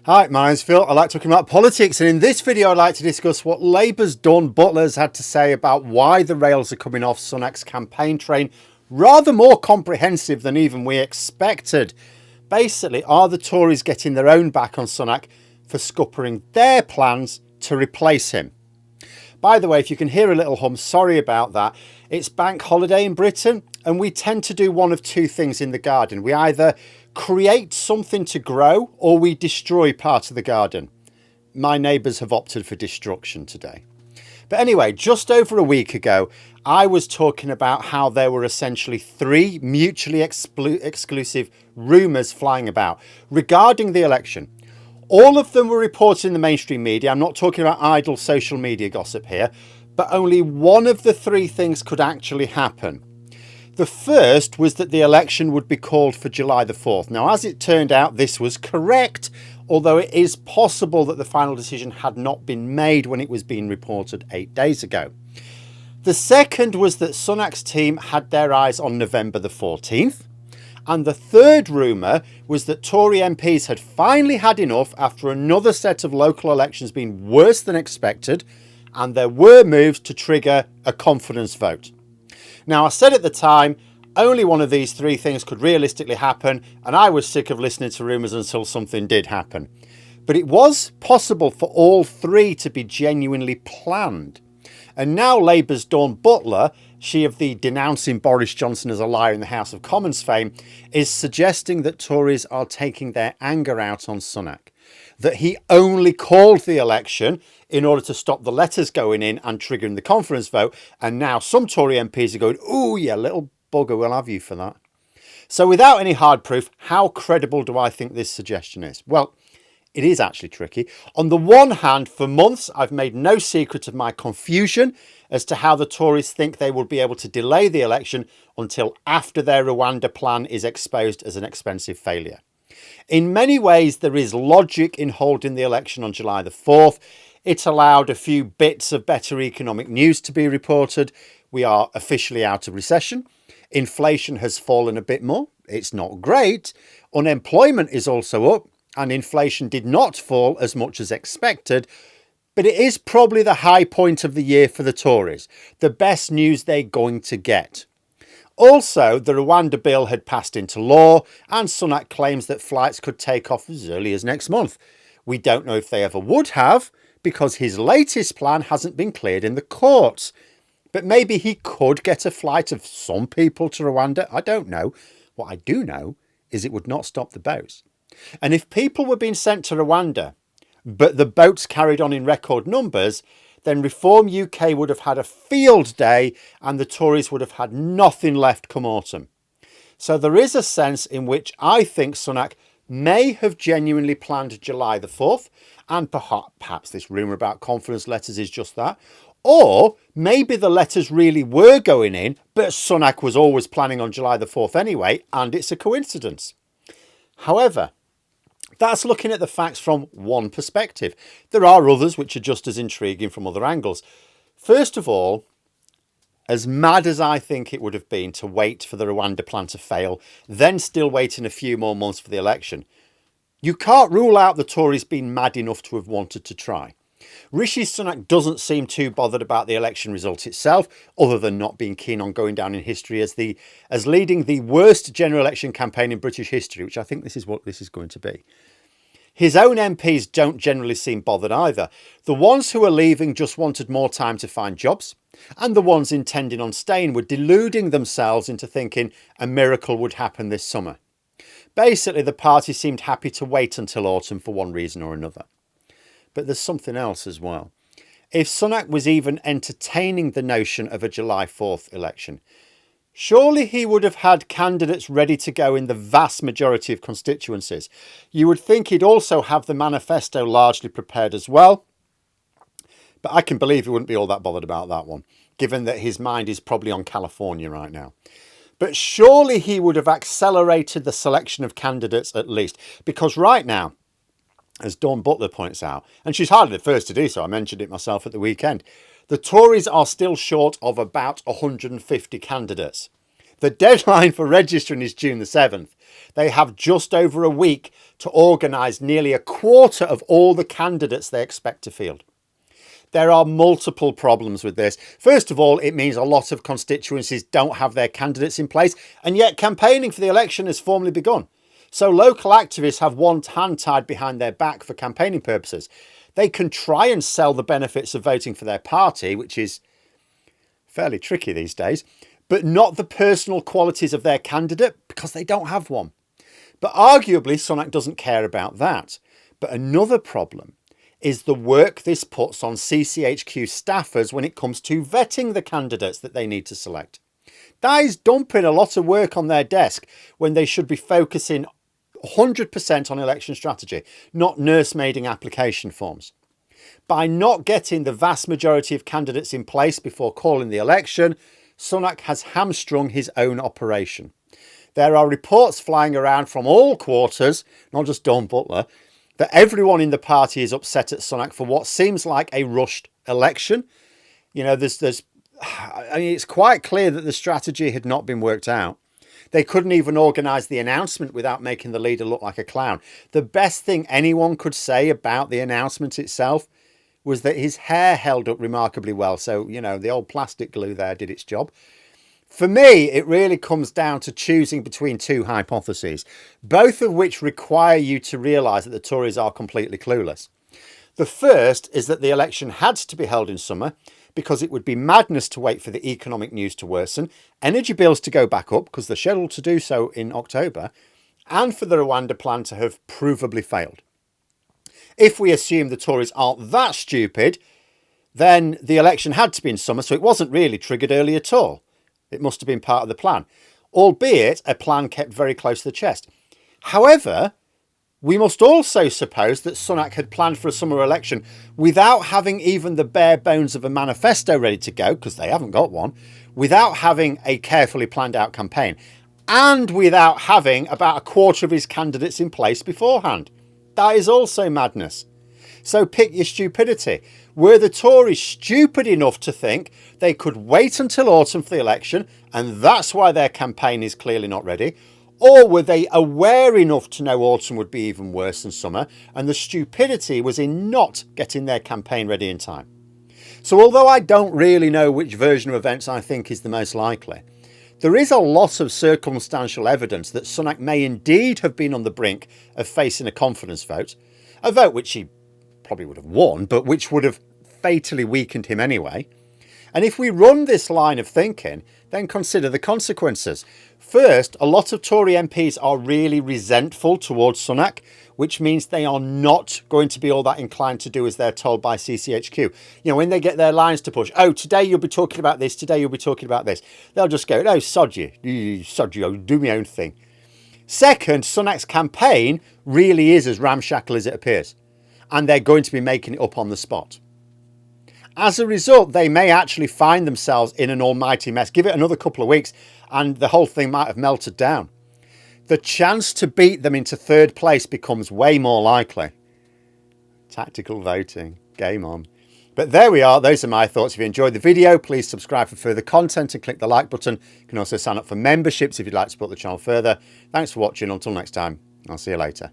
Hi, my name's Phil. I like talking about politics, and in this video I'd like to discuss what Labour's Dawn Butler has had to say about why the rails are coming off Sunak's campaign train. Rather more comprehensive than even we expected. Basically, are the Tories getting their own back on Sunak for scuppering their plans to replace him? By the way, if you can hear a little hum, sorry about that. It's bank holiday in Britain, and we tend to do one of two things in the garden. We either create something to grow or we destroy part of the garden. My neighbours have opted for destruction today. But anyway, just over a week ago, I was talking about how there were essentially three mutually exclusive rumours flying about regarding the election. All of them were reported in the mainstream media. I'm not talking about idle social media gossip here, but only one of the three things could actually happen. The first was that the election would be called for July the 4th. Now, as it turned out, this was correct, although it is possible that the final decision had not been made when it was being reported 8 days ago. The second was that Sunak's team had their eyes on November the 14th. And the third rumour was that Tory MPs had finally had enough after another set of local elections being worse than expected, and there were moves to trigger a confidence vote. Now, I said at the time, only one of these three things could realistically happen, and I was sick of listening to rumours until something did happen. But it was possible for all three to be genuinely planned. And now Labour's Dawn Butler, she of the denouncing Boris Johnson as a liar in the House of Commons fame, is suggesting that Tories are taking their anger out on Sunak. That he only called the election in order to stop the letters going in and triggering the confidence vote. And now some Tory MPs are going, "Ooh, yeah, little bugger, we'll have you for that." So without any hard proof, how credible do I think this suggestion is? Well, it is actually tricky. On the one hand, for months, I've made no secret of my confusion as to how the Tories think they will be able to delay the election until after their Rwanda plan is exposed as an expensive failure. In many ways, there is logic in holding the election on July the 4th. It allowed a few bits of better economic news to be reported. We are officially out of recession. Inflation has fallen a bit more. It's not great. Unemployment is also up, and inflation did not fall as much as expected. But it is probably the high point of the year for the Tories, the best news they're going to get. Also, the Rwanda bill had passed into law, and Sunak claims that flights could take off as early as next month. We don't know if they ever would have, because his latest plan hasn't been cleared in the courts. But maybe he could get a flight of some people to Rwanda. I don't know. What I do know is it would not stop the boats. And if people were being sent to Rwanda, but the boats carried on in record numbers, then Reform UK would have had a field day and the Tories would have had nothing left come autumn. So there is a sense in which I think Sunak may have genuinely planned July the 4th, and perhaps this rumour about confidence letters is just that. Or maybe the letters really were going in, but Sunak was always planning on July the 4th anyway, and it's a coincidence. However, that's looking at the facts from one perspective. There are others which are just as intriguing from other angles. First of all, as mad as I think it would have been to wait for the Rwanda plan to fail, then still waiting a few more months for the election, you can't rule out the Tories being mad enough to have wanted to try. Rishi Sunak doesn't seem too bothered about the election result itself, other than not being keen on going down in history as leading the worst general election campaign in British history, which I think this is what this is going to be. His own MPs don't generally seem bothered either. The ones who are leaving just wanted more time to find jobs, and the ones intending on staying were deluding themselves into thinking a miracle would happen this summer. Basically, the party seemed happy to wait until autumn for one reason or another. But there's something else as well. If Sunak was even entertaining the notion of a July 4th election, surely he would have had candidates ready to go in the vast majority of constituencies. You would think he'd also have the manifesto largely prepared as well. But I can believe he wouldn't be all that bothered about that one, given that his mind is probably on California right now. But surely he would have accelerated the selection of candidates at least, because right now, as Dawn Butler points out, and she's hardly the first to do so, I mentioned it myself at the weekend, the Tories are still short of about 150 candidates. The deadline for registering is June the 7th. they have just over a week to organise nearly a quarter of all the candidates they expect to field. There are multiple problems with this. First of all, it means a lot of constituencies don't have their candidates in place, and yet campaigning for the election has formally begun. So local activists have one hand tied behind their back for campaigning purposes. They can try and sell the benefits of voting for their party, which is fairly tricky these days, but not the personal qualities of their candidate because they don't have one. But arguably, Sunak doesn't care about that. But another problem is the work this puts on CCHQ staffers when it comes to vetting the candidates that they need to select. That is dumping a lot of work on their desk when they should be focusing 100% on election strategy, not nursemaiding application forms. By not getting the vast majority of candidates in place before calling the election, Sunak has hamstrung his own operation. There are reports flying around from all quarters, not just Dawn Butler, that everyone in the party is upset at Sunak for what seems like a rushed election. You know, it's quite clear that the strategy had not been worked out. They couldn't even organise the announcement without making the leader look like a clown. The best thing anyone could say about the announcement itself was that his hair held up remarkably well. So, you know, the old plastic glue there did its job. For me, it really comes down to choosing between two hypotheses, both of which require you to realise that the Tories are completely clueless. The first is that the election had to be held in summer because it would be madness to wait for the economic news to worsen, energy bills to go back up because they're scheduled to do so in October, and for the Rwanda plan to have provably failed. If we assume the Tories aren't that stupid, then the election had to be in summer, so it wasn't really triggered early at all. It must have been part of the plan, albeit a plan kept very close to the chest. However, we must also suppose that Sunak had planned for a summer election without having even the bare bones of a manifesto ready to go, because they haven't got one, without having a carefully planned out campaign, and without having about a quarter of his candidates in place beforehand. That is also madness. So pick your stupidity. Were the Tories stupid enough to think they could wait until autumn for the election, and that's why their campaign is clearly not ready? Or were they aware enough to know autumn would be even worse than summer, and the stupidity was in not getting their campaign ready in time? So although I don't really know which version of events I think is the most likely, there is a lot of circumstantial evidence that Sunak may indeed have been on the brink of facing a confidence vote, a vote which he probably would have won, but which would have fatally weakened him anyway. And if we run this line of thinking, then consider the consequences. First, a lot of Tory MPs are really resentful towards Sunak, which means they are not going to be all that inclined to do as they're told by CCHQ. You know, when they get their lines to push, oh, today you'll be talking about this, today you'll be talking about this, they'll just go, no, sod you, I'll do my own thing. Second, Sunak's campaign really is as ramshackle as it appears, and they're going to be making it up on the spot. As a result, they may actually find themselves in an almighty mess. Give it another couple of weeks and the whole thing might have melted down. The chance to beat them into third place becomes way more likely. Tactical voting. Game on. But there we are. Those are my thoughts. If you enjoyed the video, please subscribe for further content and click the like button. You can also sign up for memberships if you'd like to support the channel further. Thanks for watching. Until next time, I'll see you later.